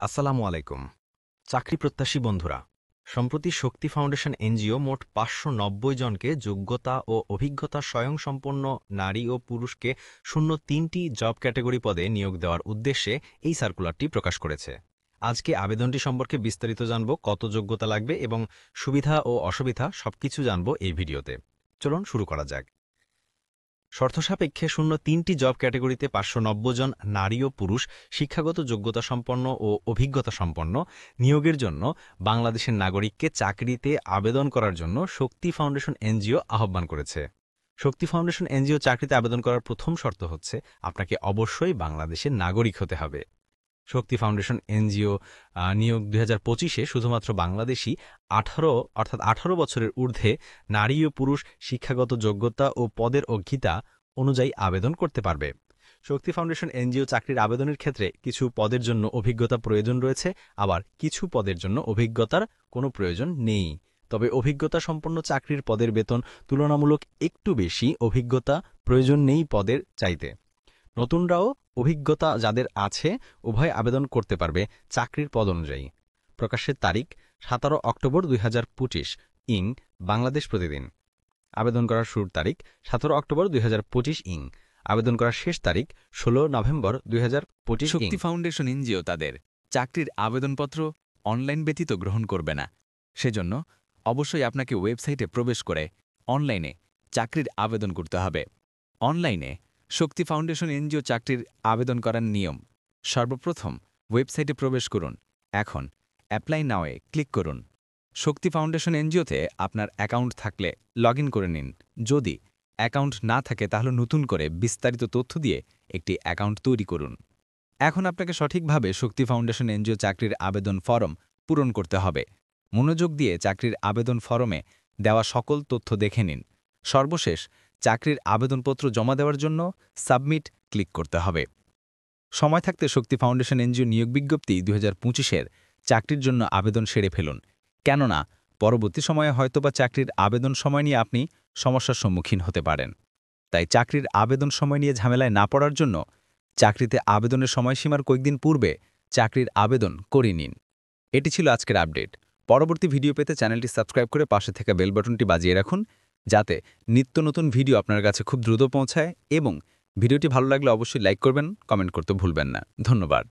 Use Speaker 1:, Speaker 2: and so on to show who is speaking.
Speaker 1: আসসালামু আলাইকুম। চাকরি প্রত্যাশী বন্ধুরা, সম্প্রতি শক্তি ফাউন্ডেশন এনজিও মোট ৫৯০ জনকে যোগ্যতা ও অভিজ্ঞতা স্বয়ংসম্পন্ন নারী ও পুরুষকে ০৩টি জব ক্যাটাগরি পদে নিয়োগ দেওয়ার উদ্দেশ্যে এই সার্কুলারটি প্রকাশ করেছে। আজকে আবেদনটি সম্পর্কে বিস্তারিত জানব, কত যোগ্যতা লাগবে এবং সুবিধা ও অসুবিধা সবকিছু জানব এই ভিডিওতে। চলুন শুরু করা যাক। শর্তসাপেক্ষে ০৩টি জব ক্যাটাগরিতে ৫৯০ জন নারী ও পুরুষ শিক্ষাগত যোগ্যতা সম্পন্ন ও অভিজ্ঞতা সম্পন্ন নিয়োগের জন্য বাংলাদেশের নাগরিককে চাকরিতে আবেদন করার জন্য শক্তি ফাউন্ডেশন এনজিও আহ্বান করেছে। শক্তি ফাউন্ডেশন এনজিও চাকরিতে আবেদন করার প্রথম শর্ত হচ্ছে আপনাকে অবশ্যই বাংলাদেশের নাগরিক হতে হবে। শক্তি ফাউন্ডেশন এনজিও নিয়োগ ২০২৫-এ শুধুমাত্র বাংলাদেশি ১৮ বছরের ঊর্ধ্বে নারী ও পুরুষ শিক্ষাগত যোগ্যতা ও পদের অঙ্কিতা অনুযায়ী আবেদন করতে পারবে। শক্তি ফাউন্ডেশন এনজিও চাকরির আবেদনের ক্ষেত্রে কিছু পদের জন্য অভিজ্ঞতা প্রয়োজন রয়েছে, আবার কিছু পদের জন্য অভিজ্ঞতার কোনো প্রয়োজন নেই। তবে অভিজ্ঞতা সম্পন্ন চাকরির পদের বেতন তুলনামূলক একটু বেশি অভিজ্ঞতা প্রয়োজন নেই পদের চাইতে। নতুনরাও অভিজ্ঞতা যাদের আছে উভয় আবেদন করতে পারবে চাকরির পদ অনুযায়ী। প্রকাশের তারিখ ১৭ অক্টোবর ২০২৫ ইং বাংলাদেশ প্রতিদিন। আবেদন করার শুরুর তারিখ ১৭ অক্টোবর ২০২৫ ইং। আবেদন করার শেষ তারিখ ১৬ নভেম্বর ২০২৫ ইং।
Speaker 2: শক্তি ফাউন্ডেশন এনজিও তাদের চাকরির আবেদনপত্র অনলাইন ব্যতীত গ্রহণ করবে না। সেজন্য অবশ্যই আপনাকে ওয়েবসাইটে প্রবেশ করে অনলাইনে চাকরির আবেদন করতে হবে। অনলাইনে শক্তি ফাউন্ডেশন এনজিও চাকরির আবেদন করার নিয়ম: সর্বপ্রথম ওয়েবসাইটে প্রবেশ করুন। এখন অ্যাপ্লাই নাওয়ে ক্লিক করুন। শক্তি ফাউন্ডেশন এনজিওতে আপনার অ্যাকাউন্ট থাকলে লগ ইন করে নিন। যদি অ্যাকাউন্ট না থাকে তাহলে নতুন করে বিস্তারিত তথ্য দিয়ে একটি অ্যাকাউন্ট তৈরি করুন। এখন আপনাকে সঠিকভাবে শক্তি ফাউন্ডেশন এনজিও চাকরির আবেদন ফরম পূরণ করতে হবে। মনোযোগ দিয়ে চাকরির আবেদন ফরমে দেওয়া সকল তথ্য দেখে নিন। সর্বশেষ চাকরির আবেদনপত্র জমা দেওয়ার জন্য সাবমিট ক্লিক করতে হবে। সময় থাকতে শক্তি ফাউন্ডেশন এনজিও নিয়োগ বিজ্ঞপ্তি ২০২৫-এর চাকরির জন্য আবেদন সেরে ফেলুন, কেননা পরবর্তী সময়ে হয়তোবা চাকরির আবেদন সময় নিয়ে আপনি সমস্যার সম্মুখীন হতে পারেন। তাই চাকরির আবেদন সময় নিয়ে ঝামেলায় না পড়ার জন্য চাকরিতে আবেদনের সময়সীমার কয়েকদিন পূর্বে চাকরির আবেদন করে নিন। এটি ছিল আজকের আপডেট। পরবর্তী ভিডিও পেতে চ্যানেলটি সাবস্ক্রাইব করে পাশে থাকা বেল বাটনটি বাজিয়ে রাখুন, যাতে নিত্য নতুন ভিডিও আপনার কাছে খুব দ্রুত পৌঁছায়। এবং ভিডিওটি ভালো লাগলে অবশ্যই লাইক করবেন, কমেন্ট করতে ভুলবেন না। ধন্যবাদ।